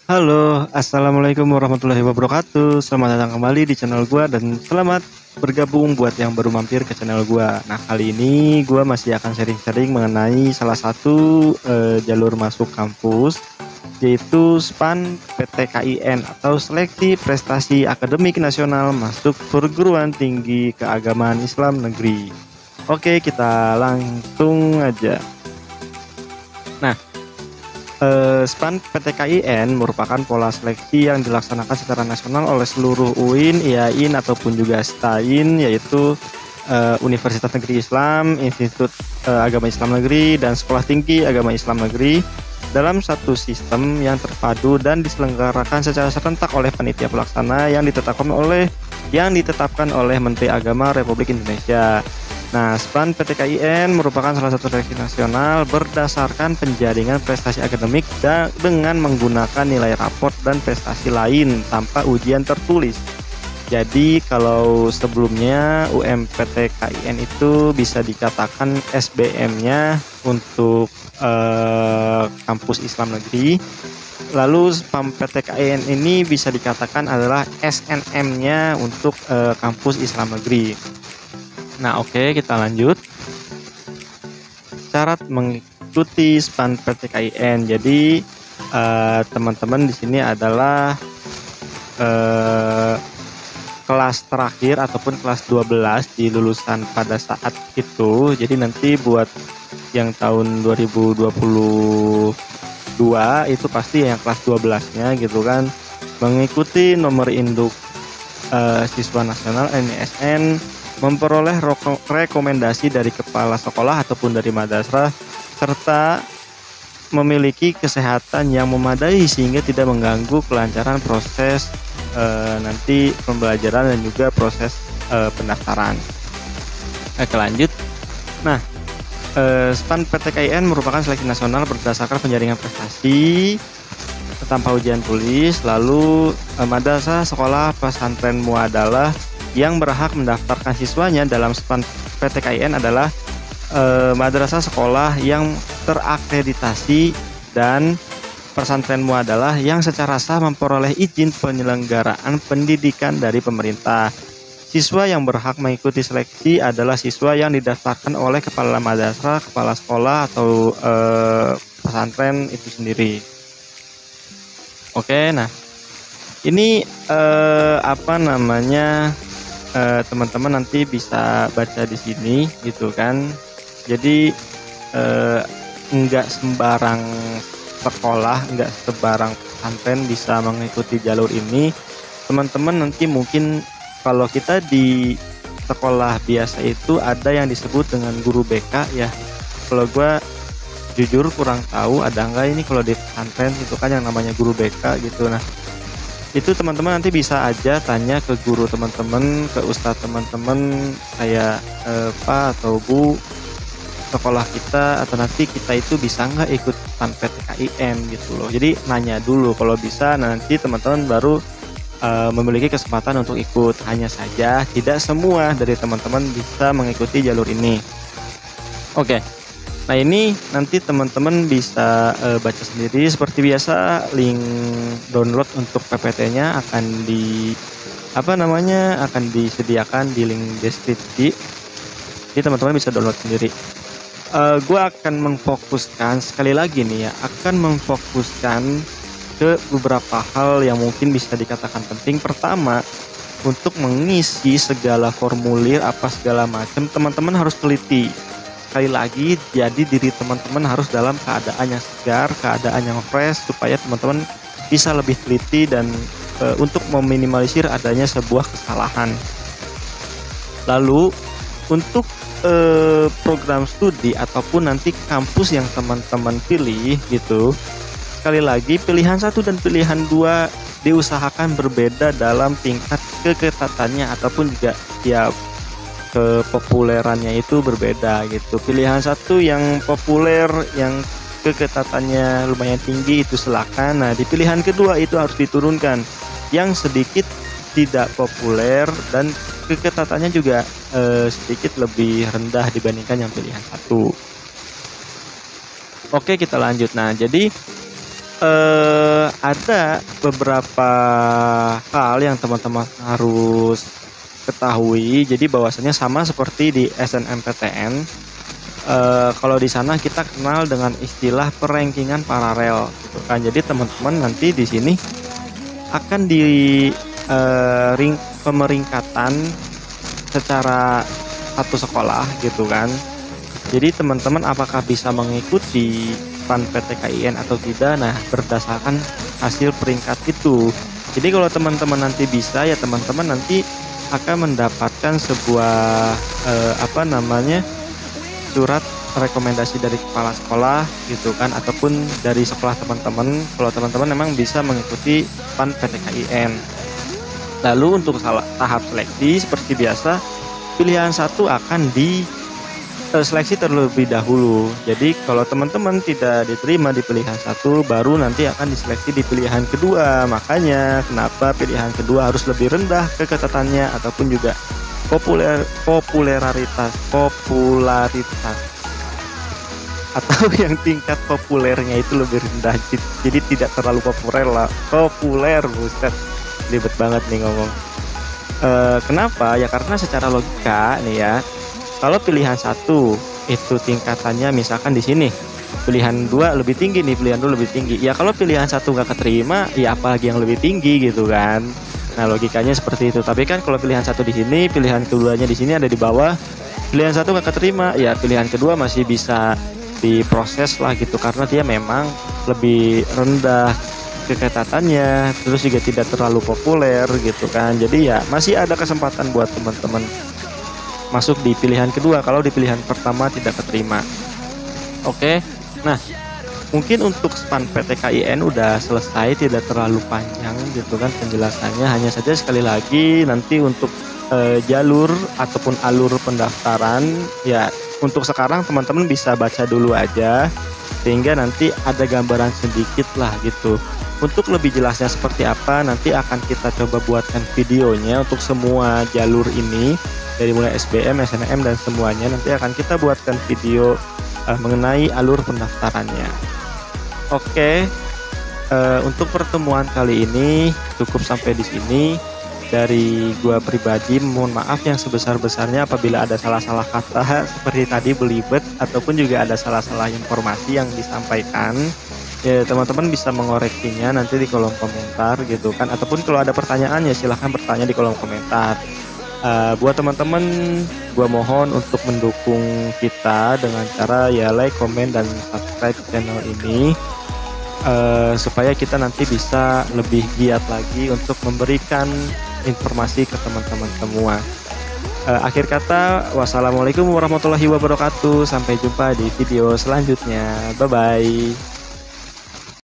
Halo, assalamualaikum warahmatullahi wabarakatuh. Selamat datang kembali di channel gua dan selamat bergabung buat yang baru mampir ke channel gua. Nah, kali ini gua masih akan sharing-sharing mengenai salah satu jalur masuk kampus, yaitu SPAN PTKIN atau Seleksi Prestasi Akademik Nasional Masuk Perguruan Tinggi Keagamaan Islam Negeri. Oke, kita langsung aja. Nah, SPAN PTKIN merupakan pola seleksi yang dilaksanakan secara nasional oleh seluruh UIN, IAIN ataupun juga STAIN, yaitu Universitas Negeri Islam, Institut Agama Islam Negeri, dan Sekolah Tinggi Agama Islam Negeri dalam satu sistem yang terpadu dan diselenggarakan secara serentak oleh panitia pelaksana yang ditetapkan oleh Menteri Agama Republik Indonesia. Nah, SPAN PTKIN merupakan salah satu seleksi nasional berdasarkan penjaringan prestasi akademik dengan menggunakan nilai raport dan prestasi lain tanpa ujian tertulis. Jadi kalau sebelumnya UMPTKIN itu bisa dikatakan SBM-nya untuk kampus Islam negeri, lalu SPAN PTKIN ini bisa dikatakan adalah SNM-nya untuk kampus Islam negeri. Nah, oke, kita lanjut. Syarat mengikuti SPAN PTKIN. Jadi teman-teman di sini adalah kelas terakhir ataupun kelas 12 di lulusan pada saat itu. Jadi nanti buat yang tahun 2022 itu pasti yang kelas 12-nya gitu kan, mengikuti nomor induk siswa nasional NISN, memperoleh rekomendasi dari kepala sekolah ataupun dari madrasah, serta memiliki kesehatan yang memadai sehingga tidak mengganggu kelancaran proses nanti pembelajaran dan juga proses pendaftaran. Oke, lanjut. Nah, SPAN PTKIN merupakan seleksi nasional berdasarkan penjaringan prestasi tanpa ujian tulis. Lalu madrasah sekolah pesantren muadalah yang berhak mendaftarkan siswanya dalam SPAN PTKIN adalah madrasah sekolah yang terakreditasi dan pesantren muadalah yang secara sah memperoleh izin penyelenggaraan pendidikan dari pemerintah. Siswa yang berhak mengikuti seleksi adalah siswa yang didaftarkan oleh kepala madrasah, kepala sekolah atau pesantren itu sendiri. Oke, nah ini teman-teman nanti bisa baca di sini gitu kan. Jadi enggak sembarang sekolah, enggak sembarang pesantren bisa mengikuti jalur ini. Teman-teman nanti mungkin kalau kita di sekolah biasa itu ada yang disebut dengan guru BK ya. Kalau gue jujur kurang tahu ada enggak ini kalau di pesantren itu kan yang namanya guru BK gitu. Nah, itu teman-teman nanti bisa aja tanya ke guru teman-teman, ke ustadz teman-teman kayak Pak atau Bu, sekolah kita atau nanti kita itu bisa nggak ikut SPAN PTKIN gitu loh. Jadi nanya dulu, kalau bisa nanti teman-teman baru memiliki kesempatan untuk ikut. Hanya saja tidak semua dari teman-teman bisa mengikuti jalur ini. Oke. Nah, ini nanti teman-teman bisa baca sendiri seperti biasa. Link download untuk PPT-nya akan akan disediakan di link deskripsi. Jadi teman-teman bisa download sendiri. Gue akan memfokuskan sekali lagi nih ya, akan memfokuskan ke beberapa hal yang mungkin bisa dikatakan penting. Pertama, untuk mengisi segala formulir apa segala macam, teman-teman harus teliti. Sekali lagi, jadi diri teman-teman harus dalam keadaan yang segar, keadaan yang fresh, supaya teman-teman bisa lebih teliti dan untuk meminimalisir adanya sebuah kesalahan. Lalu untuk program studi ataupun nanti kampus yang teman-teman pilih gitu, sekali lagi pilihan 1 dan pilihan 2 diusahakan berbeda dalam tingkat keketatannya ataupun juga ya kepopulerannya itu berbeda gitu. Pilihan 1 yang populer, yang keketatannya lumayan tinggi itu silakan. Nah, di pilihan kedua itu harus diturunkan yang sedikit tidak populer dan keketatannya juga sedikit lebih rendah dibandingkan yang pilihan 1. Oke, kita lanjut. Nah, jadi ada beberapa hal yang teman-teman harus ketahui. Jadi bahwasanya sama seperti di SNMPTN. Kalau di sana kita kenal dengan istilah perankingan paralel, gitu kan. Jadi teman-teman nanti di sini akan di pemeringkatan secara satu sekolah, gitu kan. Jadi teman-teman apakah bisa mengikuti PAN PTKIN atau tidak? Nah, berdasarkan hasil peringkat itu. Jadi kalau teman-teman nanti bisa, ya teman-teman nanti akan mendapatkan sebuah surat rekomendasi dari kepala sekolah, gitu kan, ataupun dari sekolah teman-teman kalau teman-teman memang bisa mengikuti PAN PTKIN. Lalu untuk tahap seleksi seperti biasa, pilihan satu akan seleksi terlebih dahulu. Jadi kalau teman-teman tidak diterima di pilihan satu, baru nanti akan diseleksi di pilihan kedua. Makanya kenapa pilihan kedua harus lebih rendah keketatannya ataupun juga popularitas atau yang tingkat populernya itu lebih rendah. Jadi tidak terlalu populer, buset, ribet banget nih ngomong. Kenapa? Ya karena secara logika nih ya, kalau pilihan satu itu tingkatannya misalkan di sini, pilihan 2 lebih tinggi nih, pilihan 2 lebih tinggi. Ya kalau pilihan satu nggak keterima, ya apalagi yang lebih tinggi, gitu kan. Nah, logikanya seperti itu. Tapi kan kalau pilihan satu di sini, pilihan keduanya di sini ada di bawah, pilihan satu nggak keterima, ya pilihan kedua masih bisa diproses lah, gitu, karena dia memang lebih rendah keketatannya, terus juga tidak terlalu populer, gitu kan. Jadi ya masih ada kesempatan buat teman-teman masuk di pilihan kedua kalau di pilihan pertama tidak keterima. Oke. Nah, mungkin untuk PAN PTKIN udah selesai, tidak terlalu panjang, gitu kan penjelasannya. Hanya saja sekali lagi nanti untuk jalur ataupun alur pendaftaran, ya untuk sekarang teman-teman bisa baca dulu aja sehingga nanti ada gambaran sedikit lah, gitu. Untuk lebih jelasnya seperti apa nanti akan kita coba buatkan videonya untuk semua jalur ini, dari mulai SBM, SNM dan semuanya. Nanti akan kita buatkan video mengenai alur pendaftarannya. Oke, untuk pertemuan kali ini cukup sampai di sini. Dari gua pribadi mohon maaf yang sebesar-besarnya apabila ada salah-salah kata seperti tadi belibet ataupun juga ada salah-salah informasi yang disampaikan. Ya teman-teman bisa mengoreksinya nanti di kolom komentar, gitu kan, ataupun kalau ada pertanyaan ya silahkan bertanya di kolom komentar. Buat teman-teman, gua mohon untuk mendukung kita dengan cara ya like, komen, dan subscribe channel ini, supaya kita nanti bisa lebih giat lagi untuk memberikan informasi ke teman-teman semua. Akhir kata, wassalamualaikum warahmatullahi wabarakatuh. Sampai jumpa di video selanjutnya. Bye bye.